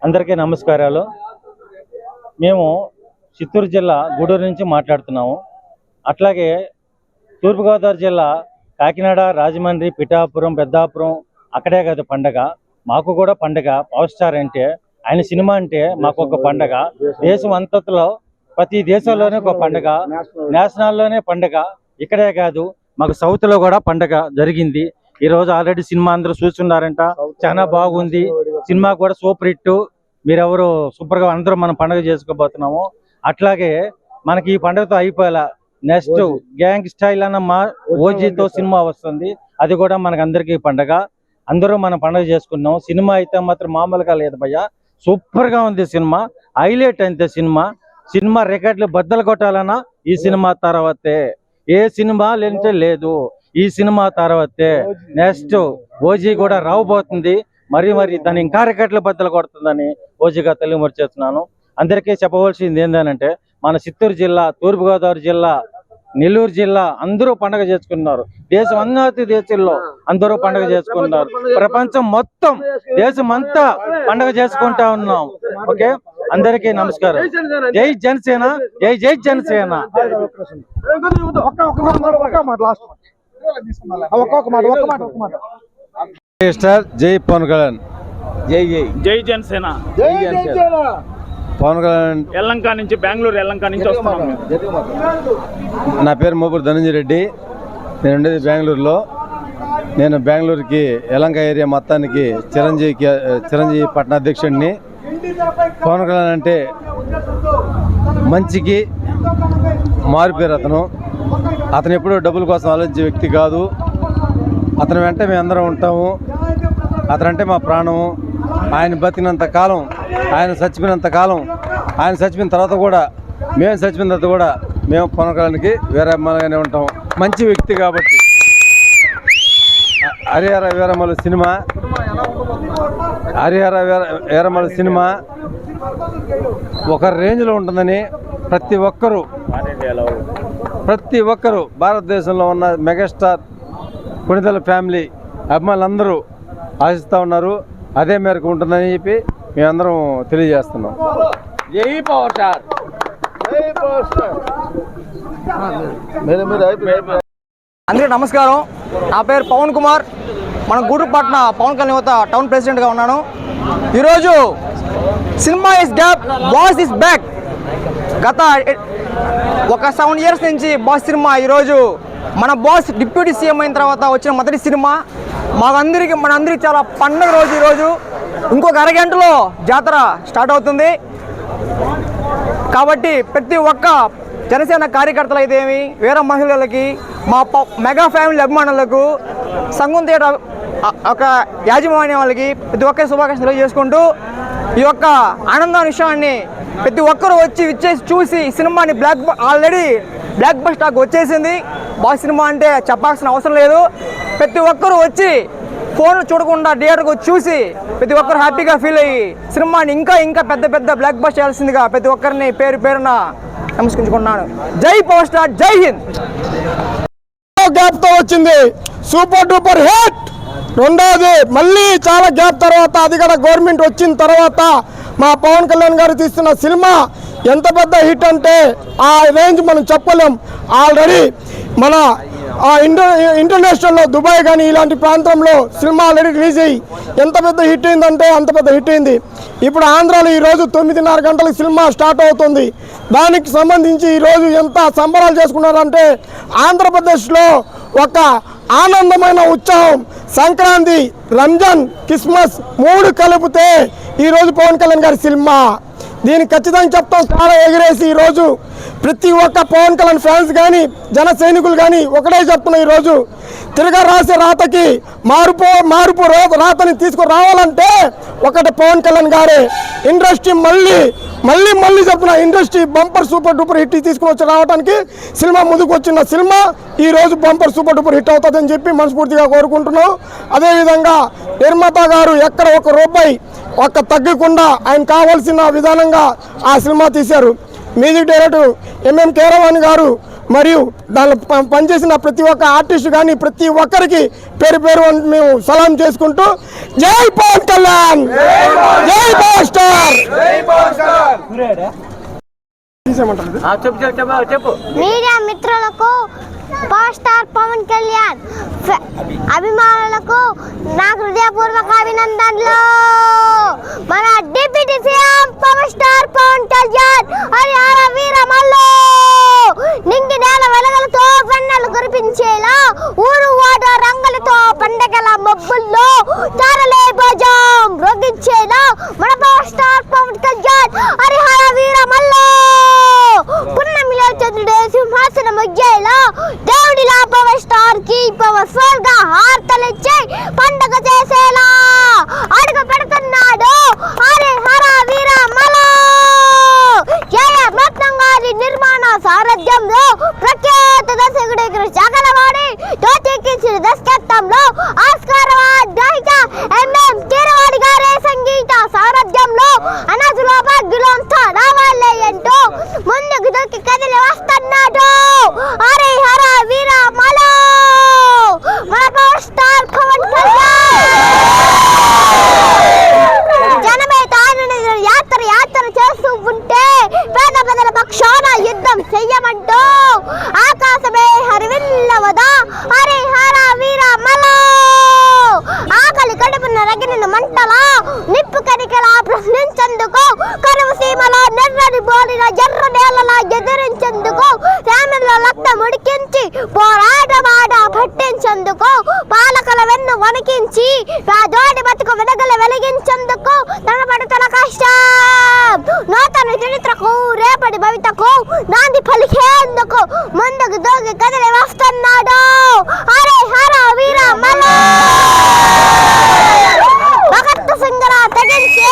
అందరికీ నమస్కారాలు. మేము చిత్తూరు జిల్లా గూడూరు నుంచి మాట్లాడుతున్నాము. అట్లాగే తూర్పుగోదావరి జిల్లా కాకినాడ, రాజమండ్రి, పిఠాపురం, పెద్దాపురం అక్కడే కాదు పండగ, మాకు కూడా పండగ. పవర్ స్టార్ అంటే ఆయన సినిమా అంటే మాకు ఒక పండగ. దేశం అంతట్లో ప్రతి దేశంలోనే ఒక పండగ, నేషనల్లోనే పండగ. ఇక్కడే కాదు మాకు సౌత్లో కూడా పండగ జరిగింది. ఈరోజు ఆల్రెడీ సినిమా అందరూ చూస్తున్నారంట, చాలా బాగుంది. సినిమా కూడా సూపర్ హిట్. మీరెవరు సూపర్గా అందరూ మనం పండుగ చేసుకోబోతున్నాము. అట్లాగే మనకి ఈ పండుగతో అయిపోయేలా నెక్స్ట్ గ్యాంగ్ స్టైల్ అన్న మా ఓజీతో సినిమా వస్తుంది. అది కూడా మనకు అందరికీ పండగ. అందరూ మనం పండుగ చేసుకున్నాం. సినిమా అయితే మాత్రం మామూలుగా లేదు భయ్య, సూపర్గా ఉంది సినిమా. హైలైట్ అంతే సినిమా రికార్డులు బద్దలు కొట్టాలన్నా ఈ సినిమా తర్వాతే, ఏ సినిమా లేదంటే లేదు. ఈ సినిమా తర్వాతే నెక్స్ట్ ఓజీ కూడా రావబోతుంది. మరి దాన్ని ఇంకా రికార్డులు బద్దలు కొడుతుందని ఓజీగా తెలియమర్చేస్తున్నాను. అందరికీ చెప్పవలసింది ఏంటంటే మన చిత్తూరు జిల్లా, తూర్పుగోదావరి జిల్లా, నెల్లూరు జిల్లా అందరూ పండుగ చేసుకున్నారు. దేశం అన్ని దేశాల్లో అందరూ పండుగ చేసుకున్నారు. ప్రపంచం మొత్తం దేశం అంతా పండుగ చేసుకుంటా ఉన్నాం. ఓకే, అందరికీ నమస్కారం. జై జనసేన, జై జై జనసేన. జై పవన్ కళ్యాణ్, జై జై జై జనసేన, జై జనసేన. పవన్ కళ్యాణ్ ఎల్లంక నుంచి, బెంగళూరు ఎల్లంక నుంచి వస్తున్నాం. నా పేరు మోపూరు ధనంజయ రెడ్డి. నేను ఉండేది బెంగళూరులో. నేను బెంగళూరుకి ఎల్లంక ఏరియా మొత్తానికి చిరంజీవి పట్టణాధ్యక్షుడిని. పవన్ కళ్యాణ్ అంటే మంచికి మారిపోయారు. అతను ఎప్పుడూ డబ్బుల కోసం ఆలోచించే వ్యక్తి కాదు. అతని వెంట మేము అందరం ఉంటాము. అతనంటే మా ప్రాణము. ఆయన బతికినంత కాలం, ఆయన చచ్చిపోయినంత కాలం, ఆయన చచ్చిపోయిన తర్వాత కూడా, మేము చచ్చిపోయిన తర్వాత కూడా మేము పవన్ కళ్యాణ్కి వేరే అమ్మాయిగానే ఉంటాం. మంచి వ్యక్తి కాబట్టి. హరిహర వీరమల్లు సినిమా ఒక రేంజ్లో ఉంటుందని ప్రతి ఒక్కరూ భారతదేశంలో ఉన్న మెగాస్టార్ కొణిదెల ఫ్యామిలీ అభిమానులందరూ ఆశిస్తూ ఉన్నారు. అదే మేరకు ఉంటుందని చెప్పి మేమందరం తెలియజేస్తున్నాం. జై పవర్ స్టార్. అందరికీ నమస్కారం. నా పేరు పవన్ కుమార్. మన గూడూరు పట్టణ పవన్ కళ్యాణ్ యువత టౌన్ ప్రెసిడెంట్గా ఉన్నాను. ఈరోజు cinema is gap, boss is back. గత ఒక 7 years నుంచి బాస్ సినిమా ఈరోజు మన బాస్ డిప్యూటీ సీఎం అయిన తర్వాత వచ్చిన మొదటి సినిమా. మనందరికీ చాలా పండుగ రోజు ఈరోజు. ఇంకొక అరగంటలో జాతర స్టార్ట్ అవుతుంది. కాబట్టి ప్రతి ఒక్క జనసేన కార్యకర్తలు అయితేమి, వేరే మహిళలకి, మా మెగా ఫ్యామిలీ అభిమానులకు, సంగం థియేటర్ ఒక యాజమాన్యం వాళ్ళకి ప్రతి ఒక్క శుభాకాంక్షలు తెలియజేసుకుంటూ, ఈ యొక్క ఆనంద విషయాన్ని ప్రతి ఒక్కరూ విచ్చేసి చూసి సినిమాని ఆల్రెడీ బ్లాక్ బస్టర్ స్టాక్ వచ్చేసింది. బాస్ సినిమా అంటే చెప్పాల్సిన అవసరం లేదు. ప్రతి ఒక్కరూ వచ్చి ఫోన్ చూడకుండా థియేటర్కి వచ్చి చూసి ప్రతి ఒక్కరు హ్యాపీగా ఫీల్ అయ్యి సినిమాని ఇంకా పెద్ద బ్లాక్ బస్టర్ చేయాల్సిందిగా ప్రతి ఒక్కరిని పేరున నమస్కరించుకుంటున్నాను. జై పవర్ స్టార్, జై హింద్. గ్యాప్తో వచ్చింది, సూపర్ డూపర్ హిట్. రెండోది మళ్ళీ చాలా గ్యాప్ తర్వాత, అది కూడా గవర్నమెంట్ వచ్చిన తర్వాత మా పవన్ కళ్యాణ్ గారు తీస్తున్న సినిమా ఎంత పెద్ద హిట్ అంటే ఆ రేంజ్ మనం చెప్పలేం. ఆల్రెడీ మన ఇంటర్నేషనల్లో దుబాయ్ కానీ ఇలాంటి ప్రాంతంలో సినిమా ఆల్రెడీ రిలీజ్ అయ్యి ఎంత పెద్ద హిట్ అయిందంటే అంత పెద్ద హిట్ అయింది. ఇప్పుడు ఆంధ్రాలో ఈరోజు 9:30 గంటలకు సినిమా స్టార్ట్ అవుతుంది. దానికి సంబంధించి ఈరోజు ఎంత సంబరాలు చేసుకున్నారంటే ఆంధ్రప్రదేశ్లో ఒక ఆనందమైన ఉత్సవం. సంక్రాంతి, రంజాన్, క్రిస్మస్ 3 కలిపితే ఈరోజు పవన్ కళ్యాణ్ గారి సినిమా. దీన్ని ఖచ్చితంగా చెప్తాం. చాలా ఎగిరేసి ఈరోజు ప్రతి ఒక్క పవన్ కళ్యాణ్ ఫ్యాన్స్ కానీ, జన సైనికులు కానీ ఒకటే చెప్తున్నాం, ఈరోజు తిరగా రాసే రాతకి మార్పు రాతని తీసుకురావాలంటే ఒకటి పవన్ కళ్యాణ్ గారే. ఇండస్ట్రీ మళ్ళీ చెప్తున్నా, industry bumper super duper hit తీసుకుని వచ్చి రావడానికి సినిమా ముందుకు వచ్చిన సినిమా ఈరోజు బంపర్ సూపర్ డూపర్ హిట్ అవుతుందని చెప్పి మనస్ఫూర్తిగా కోరుకుంటున్నాం. అదేవిధంగా నిర్మాత గారు ఎక్కడ ఒక రూపాయి తగ్గకుండా ఆయన కావాల్సిన విధానంగా ఆ సినిమా తీశారు. మ్యూజిక్ డైరెక్టర్ ఎంఎం కేరవాణి గారు మరియు దానిలో పనిచేసిన ప్రతి ఒక్క ఆర్టిస్ట్ కానీ ప్రతి ఒక్కరికి పేరు పేరు మేము సలాం చేసుకుంటూ జై పవన్ కళ్యాణ్, జై పవర్ స్టార్. మీడియా మిత్రులకు పవర్ స్టార్ పవన్ కళ్యాణ్ అభిమానులకు నా హృదయపూర్వక అభినందనలు. మన deputy CM power star Pawan Kalyan Harihara Veeramallu నింగి నేల వెలగలతో వెన్నెలు కురిపించేలా ఊరు వాడ రంగులతో పండగల మబ్బుల్లో తారలే భజం రోగించేలా మన పవర్ స్టార్ పవన్ కళ్యాణ్ హరిహర వీరమల్లు పున్నమిలో చంద్రుడే సింహాసనం అయ్యేలా దేవుడిలా పవర్ స్టార్ కి పవర్ఫుల్ గా హారతలిచ్చి పండగ చేసేలా అడుగు పెడుతున్నాడు హరిహర వీరమల్లు. రత్నంగారి నిర్మాణ సారథ్యంలో ప్రఖ్యాత దర్శకుడు జగలవాడి జ్యోతికించిన దర్శకత్వంలో ఆస్కార్ అవార్డు గ్రహీత ఎంఎం కీరవాణి గారి సంగీత సారథ్యంలో అనసులో భాగ్యులంతా రావాలే అంటూ ముందుకు దూకి కదిలి వస్తున్నాడు హరిహర వీరమల్లు మన పవర్ స్టార్ పవన్ కళ్యాణ్. జనమే తాను యాత్ర చేస్తూ ఉంటే పేద ప్రజల పక్షాన యుద్ధం చెయ్యమంటూ ఆకాశమే హరివిల్లవదా హరిహర వీరమల్లు. ఆకలి కడుపున రగిలిన మంటలా నిప్పు కనికలా ప్రశ్నించేందుకు కరువు సీమలో నెర్రని బోలిన ఎర్ర నేలలా ఎదిరించేందుకు రామలో రక్తం ఉడికించి పోరాటమాట పట్టించేందుకు పాలకుల వెన్ను వణికించి రాజోడి బతుకు వెనగల వెలిగించేందుకు తన పడుతున్న కష్టం నూతన చరిత్రకు రేపటి భవితకు నాంది పలికేందుకు ముందుకు దూకి కదిలి వస్తున్నాడు హరిహర వీరమల్లు. భగత్ సింగ్ లా తెగించి